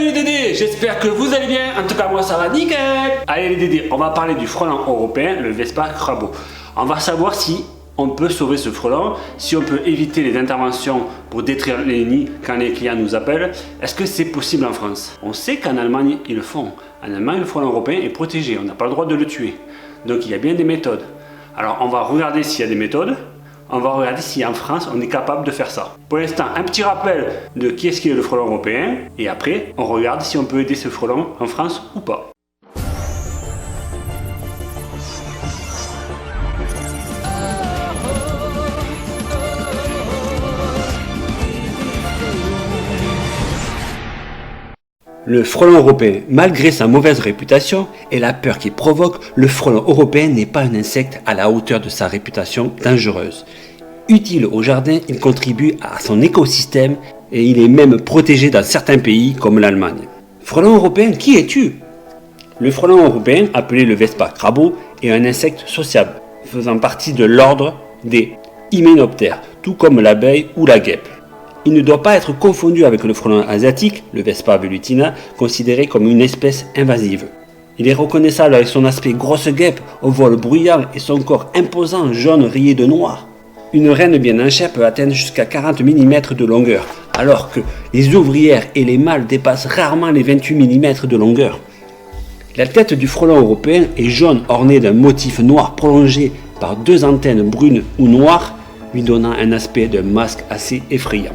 Salut les Dédés, j'espère que vous allez bien, en tout cas moi ça va nickel. Allez les Dédés, on va parler du frelon européen, le Vespa crabeau. On va savoir si on peut sauver ce frelon, si on peut éviter les interventions pour détruire les nids quand les clients nous appellent. Est-ce que c'est possible en France? On sait qu'en Allemagne ils le font. En Allemagne le frelon européen est protégé, on n'a pas le droit de le tuer. Donc il y a bien des méthodes. Alors on va regarder s'il y a des méthodes. On va regarder si en France on est capable de faire ça. Pour l'instant, un petit rappel de qui est-ce qui est le frelon européen. Et après, on regarde si on peut aider ce frelon en France ou pas. Le frelon européen, malgré sa mauvaise réputation et la peur qu'il provoque, le frelon européen n'est pas un insecte à la hauteur de sa réputation dangereuse. Utile au jardin, il contribue à son écosystème et il est même protégé dans certains pays comme l'Allemagne. Frelon européen, qui es-tu? Le frelon européen, appelé le Vespa crabeau, est un insecte sociable, faisant partie de l'ordre des hyménoptères, tout comme l'abeille ou la guêpe. Il ne doit pas être confondu avec le frelon asiatique, le Vespa velutina, considéré comme une espèce invasive. Il est reconnaissable avec son aspect grosse guêpe au vol bruyant et son corps imposant jaune rayé de noir. Une reine bien en chair peut atteindre jusqu'à 40 mm de longueur, alors que les ouvrières et les mâles dépassent rarement les 28 mm de longueur. La tête du frelon européen est jaune ornée d'un motif noir prolongé par deux antennes brunes ou noires, lui donnant un aspect de masque assez effrayant.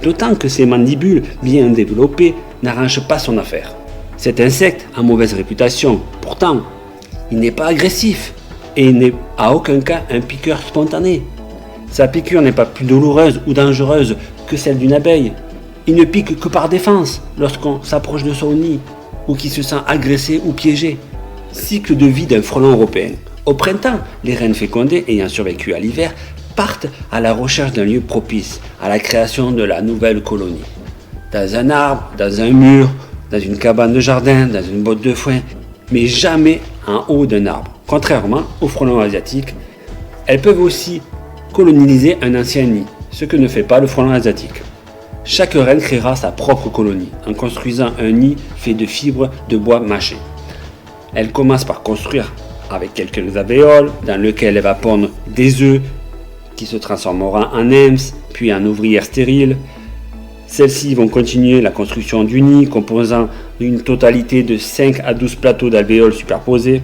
D'autant que ses mandibules bien développées n'arrangent pas son affaire. Cet insecte a mauvaise réputation, pourtant, il n'est pas agressif et il n'est à aucun cas un piqueur spontané. Sa piqûre n'est pas plus douloureuse ou dangereuse que celle d'une abeille. Il ne pique que par défense lorsqu'on s'approche de son nid ou qu'il se sent agressé ou piégé. Cycle de vie d'un frelon européen. Au printemps, les reines fécondées ayant survécu à l'hiver partent à la recherche d'un lieu propice à la création de la nouvelle colonie. Dans un arbre, dans un mur, dans une cabane de jardin, dans une botte de foin, mais jamais en haut d'un arbre. Contrairement aux frelons asiatiques, elles peuvent aussi coloniser un ancien nid, ce que ne fait pas le frelon asiatique. Chaque reine créera sa propre colonie en construisant un nid fait de fibres de bois mâché. Elle commence par construire avec quelques alvéoles dans lequel elle va pondre des œufs qui se transformera en nymphs, puis en ouvrières stériles. Celles-ci vont continuer la construction du nid, composant une totalité de 5 à 12 plateaux d'alvéoles superposés.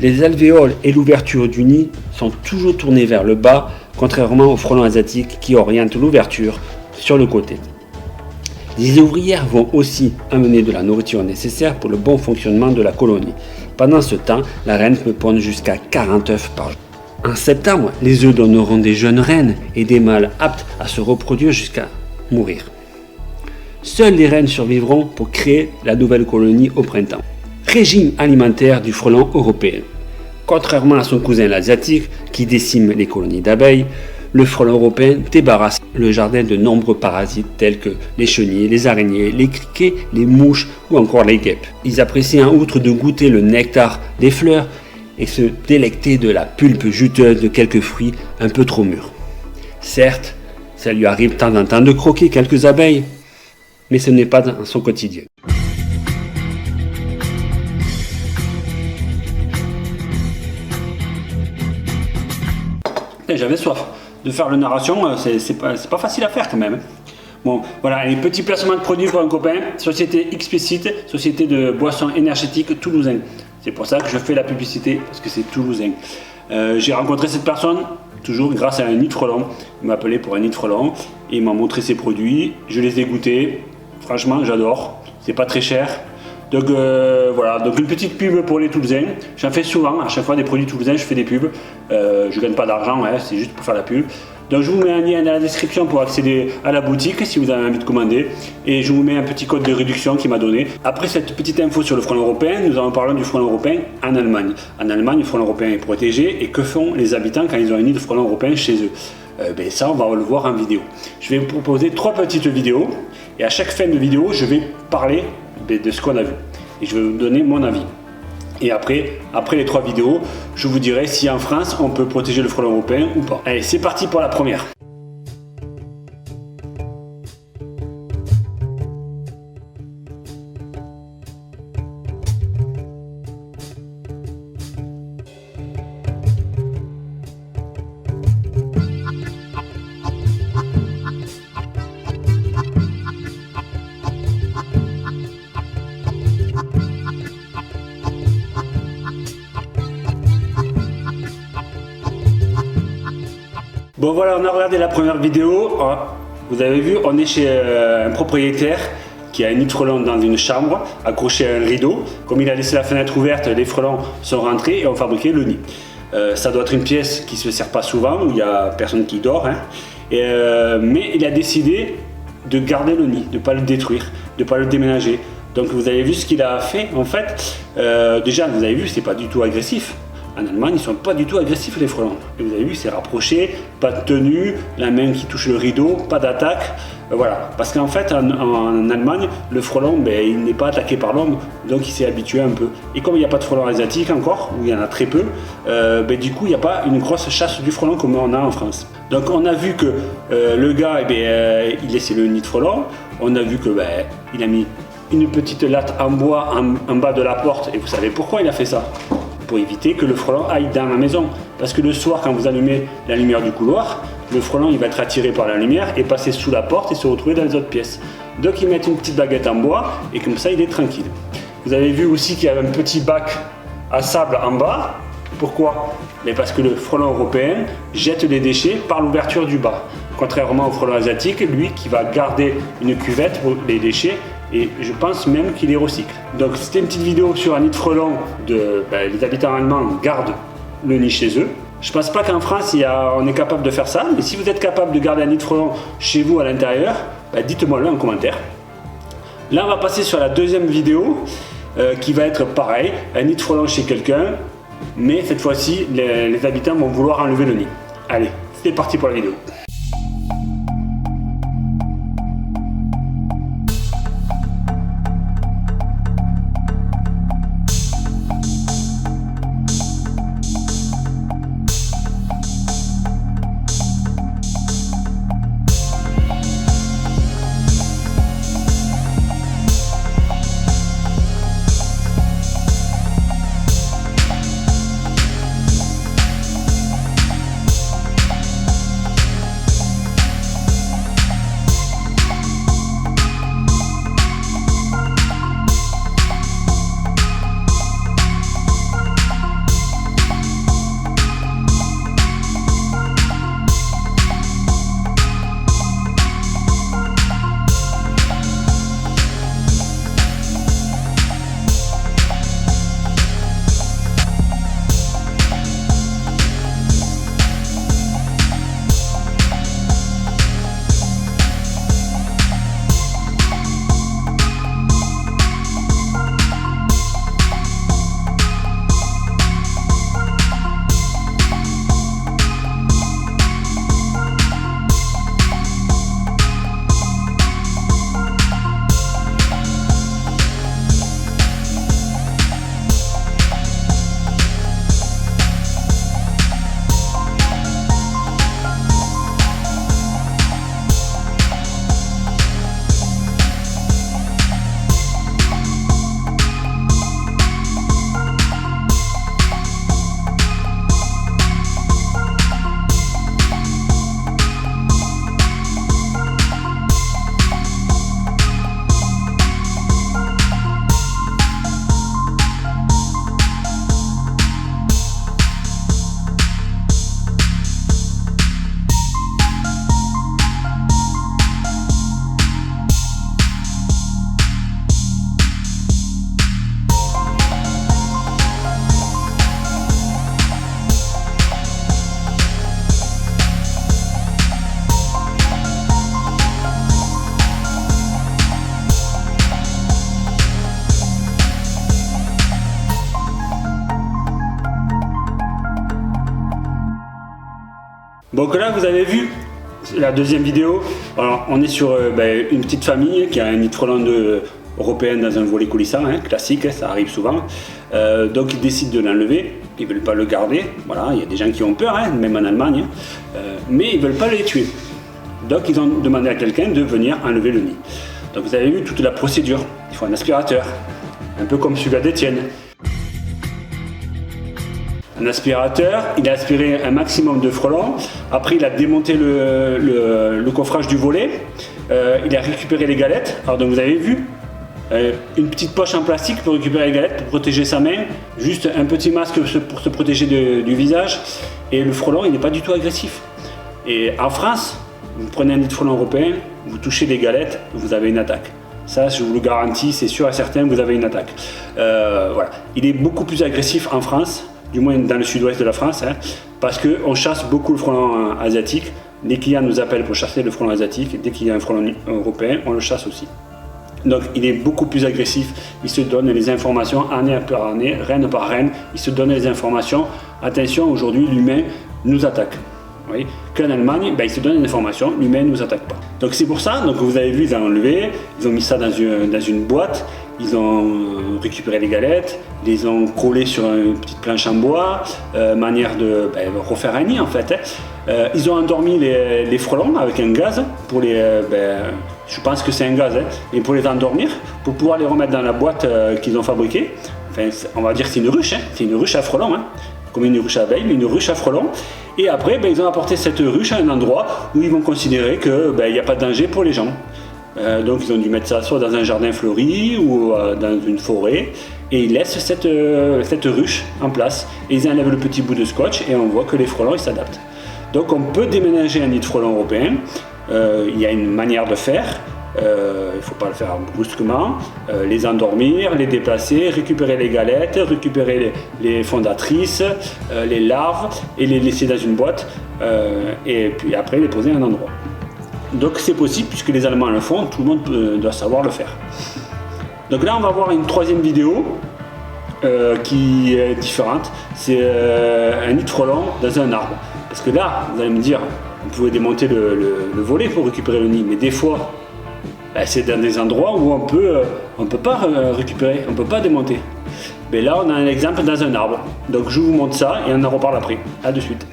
Les alvéoles et l'ouverture du nid sont toujours tournées vers le bas, contrairement aux frelons asiatiques qui orientent l'ouverture sur le côté. Les ouvrières vont aussi amener de la nourriture nécessaire pour le bon fonctionnement de la colonie. Pendant ce temps, la reine peut pondre jusqu'à 40 œufs par jour. En septembre, les œufs donneront des jeunes reines et des mâles aptes à se reproduire jusqu'à mourir. Seules les reines survivront pour créer la nouvelle colonie au printemps. Régime alimentaire du frelon européen. Contrairement à son cousin l'asiatique qui décime les colonies d'abeilles, le frelon européen débarrasse le jardin de nombreux parasites tels que les chenilles, les araignées, les criquets, les mouches ou encore les guêpes. Ils apprécient en outre de goûter le nectar des fleurs et se délecter de la pulpe juteuse de quelques fruits un peu trop mûrs. Certes, ça lui arrive de temps en temps de croquer quelques abeilles, mais ce n'est pas dans son quotidien. J'avais soif. De faire la narration, c'est pas facile à faire quand même. Bon, voilà, les petits placements de produits pour un copain. Société Explicite, société de boissons énergétiques toulousain. C'est pour ça que je fais la publicité, parce que c'est toulousain. J'ai rencontré cette personne, toujours grâce à un nid de frelon. Il m'a appelé pour un nid de frelon, et il m'a montré ses produits. Je les ai goûtés. Franchement, j'adore. C'est pas très cher. Donc voilà, donc une petite pub pour les Toulousains. J'en fais souvent, à chaque fois des produits toulousains, je fais des pubs. Je gagne pas d'argent, ouais, c'est juste pour faire la pub. Donc je vous mets un lien dans la description pour accéder à la boutique si vous avez envie de commander. Et je vous mets un petit code de réduction qu'il m'a donné. Après cette petite info sur le frelon européen, nous allons parler du frelon européen en Allemagne. En Allemagne, le frelon européen est protégé. Et que font les habitants quand ils ont un nid de frelon européen chez eux? Ça, on va le voir en vidéo. Je vais vous proposer 3 petites vidéos. Et à chaque fin de vidéo, je vais parler de ce qu'on a vu. Et je vais vous donner mon avis. Et après les 3 vidéos, je vous dirai si en France, on peut protéger le frelon européen ou pas. Allez, c'est parti pour la première. Bon voilà, on a regardé la première vidéo. Vous avez vu, on est chez un propriétaire qui a un nid de frelons dans une chambre, accroché à un rideau. Comme il a laissé la fenêtre ouverte, les frelons sont rentrés et ont fabriqué le nid. Ça doit être une pièce qui ne se sert pas souvent, où il n'y a personne qui dort. Mais il a décidé de garder le nid, de ne pas le détruire, de ne pas le déménager. Donc vous avez vu ce qu'il a fait en fait. Déjà vous avez vu, c'est pas du tout agressif. En Allemagne, ils sont pas du tout agressifs les frelons. Et vous avez vu, c'est rapproché, pas de tenue, la main qui touche le rideau, pas d'attaque. Voilà, parce qu'en fait en Allemagne, le frelon, il n'est pas attaqué par l'homme, donc il s'est habitué un peu. Et comme il n'y a pas de frelons asiatiques encore, ou il y en a très peu, du coup il n'y a pas une grosse chasse du frelon comme on a en France. Donc on a vu que le gars, il laissait le nid de frelon. On a vu que il a mis une petite latte en bois en bas de la porte. Et vous savez pourquoi il a fait ça? Pour éviter que le frelon aille dans la maison. Parce que le soir, quand vous allumez la lumière du couloir, le frelon il va être attiré par la lumière et passer sous la porte et se retrouver dans les autres pièces. Donc ils mettent une petite baguette en bois et comme ça il est tranquille. Vous avez vu aussi qu'il y a un petit bac à sable en bas. Pourquoi? Parce que le frelon européen jette les déchets par l'ouverture du bas. Contrairement au frelon asiatique, lui qui va garder une cuvette pour les déchets, et je pense même qu'il les recycle. Donc c'était une petite vidéo sur un nid de frelons. Les habitants allemands gardent le nid chez eux. Je pense pas qu'en France on est capable de faire ça, mais si vous êtes capable de garder un nid de frelons chez vous à l'intérieur, dites-moi-le en commentaire. Là on va passer sur la deuxième vidéo qui va être pareil, un nid de frelons chez quelqu'un, mais cette fois-ci les habitants vont vouloir enlever le nid. Allez, c'est parti pour la vidéo. Donc là vous avez vu la deuxième vidéo. Alors, on est sur une petite famille qui a un nid de frelons européen dans un volet coulissant, classique, ça arrive souvent. Donc ils décident de l'enlever, ils ne veulent pas le garder. Voilà, il y a des gens qui ont peur, même en Allemagne, mais ils ne veulent pas les tuer. Donc ils ont demandé à quelqu'un de venir enlever le nid. Donc vous avez vu toute la procédure. Il faut un aspirateur, un peu comme celui d'Étienne. Un aspirateur, il a aspiré un maximum de frelons. Après, il a démonté le coffrage du volet. Il a récupéré les galettes. Alors, donc vous avez vu, une petite poche en plastique pour récupérer les galettes, pour protéger sa main. Juste un petit masque pour se protéger du visage. Et le frelon, il n'est pas du tout agressif. Et en France, vous prenez un nid de frelon européen, vous touchez des galettes, vous avez une attaque. Ça, je vous le garantis, c'est sûr et certain, vous avez une attaque. Voilà. Il est beaucoup plus agressif en France, du moins dans le sud-ouest de la France, hein, parce qu'on chasse beaucoup le frelon asiatique. Les clients nous appellent pour chasser le frelon asiatique. Dès qu'il y a un frelon européen, on le chasse aussi. Donc il est beaucoup plus agressif, il se donne les informations année par année, reine par reine, il se donne les informations. Attention, aujourd'hui l'humain nous attaque. Oui. Qu'en Allemagne, il se donne des informations, l'humain ne nous attaque pas. Donc c'est pour ça, donc vous avez vu, ils ont enlevé, ils ont mis ça dans une boîte, ils ont récupéré les galettes, ils les ont collées sur une petite planche en bois, manière de refaire un nid en fait. Ils ont endormi les frelons avec un gaz pour les... je pense que c'est un gaz, et pour les endormir, pour pouvoir les remettre dans la boîte qu'ils ont fabriquée. Enfin, on va dire que c'est une ruche, c'est une ruche à frelons, comme une ruche à abeilles, mais une ruche à frelons. Et après, ils ont apporté cette ruche à un endroit où ils vont considérer qu'il n'y a pas de danger pour les gens. Donc ils ont dû mettre ça soit dans un jardin fleuri ou dans une forêt, et ils laissent cette ruche en place. Et ils enlèvent le petit bout de scotch et on voit que les frelons ils s'adaptent. Donc on peut déménager un nid de frelons européen. Il y a une manière de faire. Il ne faut pas le faire brusquement, les endormir, les déplacer, récupérer les galettes, récupérer les fondatrices, les larves et les laisser dans une boîte et puis après les poser à un endroit. Donc c'est possible puisque les Allemands le font, tout le monde doit savoir le faire. Donc là on va voir une troisième vidéo qui est différente, c'est un nid de frelons dans un arbre. Parce que là, vous allez me dire, vous pouvez démonter le volet pour récupérer le nid, mais des fois, c'est dans des endroits où on peut pas récupérer, on peut pas démonter. Mais là, on a un exemple dans un arbre. Donc je vous montre ça et on en reparle après. À de suite.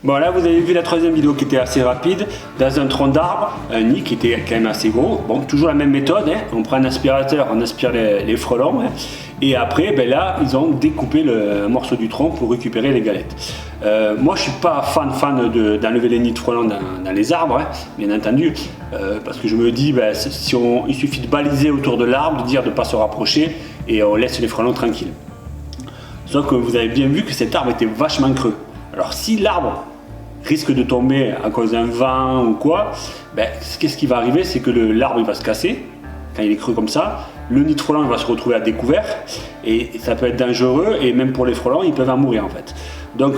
Bon là vous avez vu la troisième vidéo qui était assez rapide, dans un tronc d'arbre, un nid qui était quand même assez gros. Bon, toujours la même méthode, on prend un aspirateur, on aspire les frelons, et après là ils ont découpé un morceau du tronc pour récupérer les galettes. Moi je suis pas fan d'enlever les nids de frelons dans les arbres, bien entendu, parce que je me dis il suffit de baliser autour de l'arbre, de dire de ne pas se rapprocher et on laisse les frelons tranquilles. Sauf que vous avez bien vu que cet arbre était vachement creux. Alors si l'arbre risque de tomber à cause d'un vent ou quoi, qu'est-ce qui va arriver, c'est que l'arbre il va se casser quand il est creux comme ça, le nid de frelons va se retrouver à découvert et ça peut être dangereux et même pour les frelons ils peuvent en mourir en fait. Donc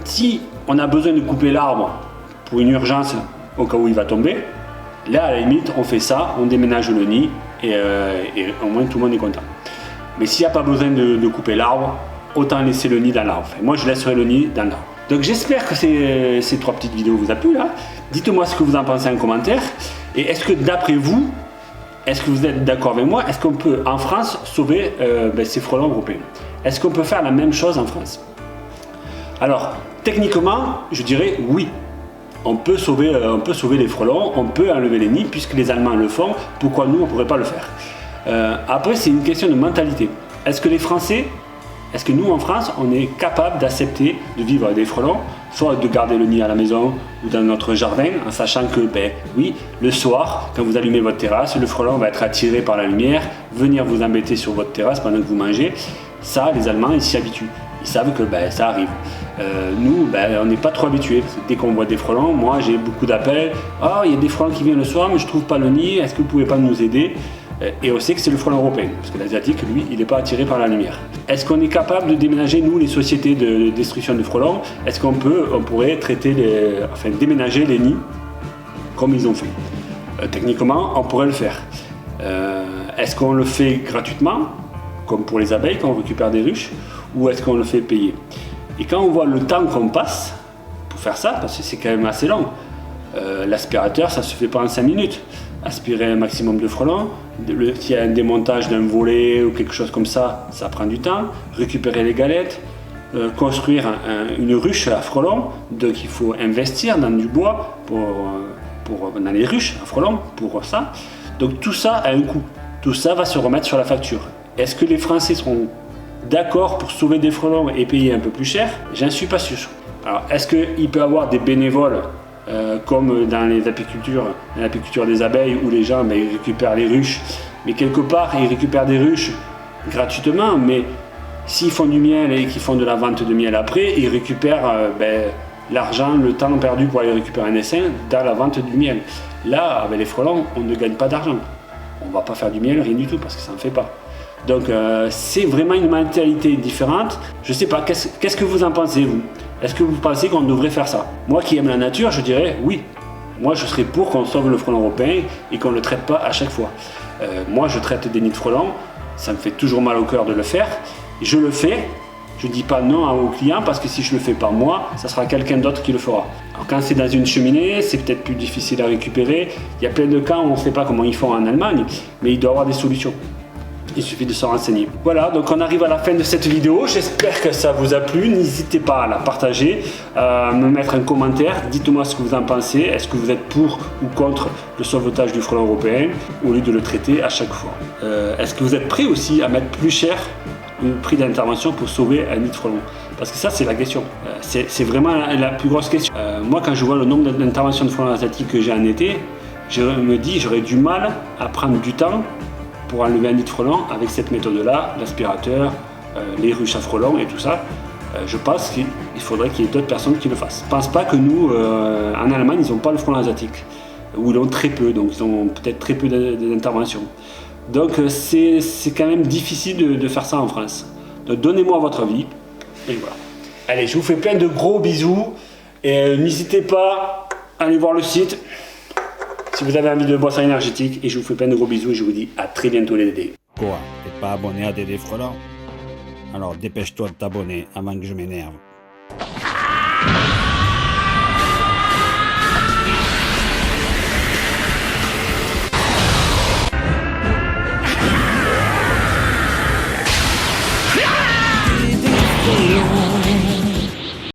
si on a besoin de couper l'arbre pour une urgence au cas où il va tomber, là à la limite on fait ça, on déménage le nid et au moins tout le monde est content. Mais s'il n'y a pas besoin de couper l'arbre, autant laisser le nid dans l'arbre. Enfin, moi je laisserai le nid dans l'arbre. Donc j'espère que ces trois petites vidéos vous a plu là. Dites-moi ce que vous en pensez en commentaire. Et est-ce que d'après vous, est-ce que vous êtes d'accord avec moi, est-ce qu'on peut en France sauver ces frelons européens? Est-ce qu'on peut faire la même chose en France? Alors techniquement, je dirais oui. On peut sauver les frelons, on peut enlever les nids puisque les Allemands le font. Pourquoi nous on ne pourrait pas le faire? Après c'est une question de mentalité. Est-ce que les Français, est-ce que nous en France on est capable d'accepter de vivre avec des frelons, soit de garder le nid à la maison ou dans notre jardin, en sachant que oui, le soir quand vous allumez votre terrasse, le frelon va être attiré par la lumière, venir vous embêter sur votre terrasse pendant que vous mangez. Ça les Allemands ils s'y habituent, ils savent que ça arrive. Nous on n'est pas trop habitués, parce que dès qu'on voit des frelons, moi j'ai beaucoup d'appels, il y a des frelons qui viennent le soir mais je trouve pas le nid, est-ce que vous pouvez pas nous aider? Et on sait que c'est le frelon européen, parce que l'asiatique, lui, il n'est pas attiré par la lumière. Est-ce qu'on est capable de déménager, nous, les sociétés de destruction du frelon? Est-ce qu'on pourrait déménager les nids comme ils ont fait? Techniquement, on pourrait le faire. Est-ce qu'on le fait gratuitement, comme pour les abeilles, quand on récupère des ruches, ou est-ce qu'on le fait payer? Et quand on voit le temps qu'on passe pour faire ça, parce que c'est quand même assez long, l'aspirateur, ça ne se fait pas en 5 minutes. Aspirer un maximum de frelons, s'il y a un démontage d'un volet ou quelque chose comme ça, ça prend du temps. Récupérer les galettes, construire une ruche à frelons, donc il faut investir dans du bois dans les ruches à frelons pour ça. Donc tout ça a un coût, tout ça va se remettre sur la facture. Est-ce que les Français seront d'accord pour sauver des frelons et payer un peu plus cher? J'en suis pas sûr. Alors est-ce qu'il peut y avoir des bénévoles comme dans l'apiculture des abeilles où les gens ils récupèrent les ruches, mais quelque part ils récupèrent des ruches gratuitement, mais s'ils font du miel et qu'ils font de la vente de miel après, ils récupèrent l'argent, le temps perdu pour aller récupérer un essaim dans la vente du miel. Là, avec les frelons, on ne gagne pas d'argent. On ne va pas faire du miel, rien du tout, parce que ça n'en fait pas. Donc c'est vraiment une mentalité différente. Je ne sais pas, qu'est-ce que vous en pensez, vous? Est-ce que vous pensez qu'on devrait faire ça? Moi qui aime la nature, je dirais oui. Moi je serais pour qu'on sauve le frelon européen et qu'on ne le traite pas à chaque fois. Moi je traite des nids de frelons, ça me fait toujours mal au cœur de le faire. Je le fais, je ne dis pas non aux clients parce que si je ne le fais pas moi, ça sera quelqu'un d'autre qui le fera. Alors quand c'est dans une cheminée, c'est peut-être plus difficile à récupérer. Il y a plein de cas où on ne sait pas comment ils font en Allemagne, mais il doit y avoir des solutions. Il suffit de se renseigner. Voilà, donc on arrive à la fin de cette vidéo. J'espère que ça vous a plu. N'hésitez pas à la partager, à me mettre un commentaire. Dites-moi ce que vous en pensez. Est-ce que vous êtes pour ou contre le sauvetage du frelon européen au lieu de le traiter à chaque fois? Est-ce que vous êtes prêt aussi à mettre plus cher le prix d'intervention pour sauver un nid de frelon? Parce que ça, c'est la question. C'est vraiment la plus grosse question. Moi, quand je vois le nombre d'interventions de frelons asiatiques que j'ai en été, je me dis j'aurais du mal à prendre du temps pour enlever un nid de frelons avec cette méthode-là, l'aspirateur, les ruches à frelons et tout ça. Je pense qu'il faudrait qu'il y ait d'autres personnes qui le fassent. Je ne pense pas que nous, en Allemagne, ils n'ont pas le frelon asiatique, ou ils l'ont très peu, donc ils ont peut-être très peu d'interventions. Donc c'est quand même difficile de faire ça en France. Donc donnez-moi votre avis, et voilà. Allez, je vous fais plein de gros bisous, et n'hésitez pas à aller voir le site si vous avez envie de boissons énergétiques, et je vous fais plein de gros bisous et je vous dis à très bientôt les Dédés. Quoi? T'es pas abonné à Dédé Frelon? Alors dépêche-toi de t'abonner avant que je m'énerve.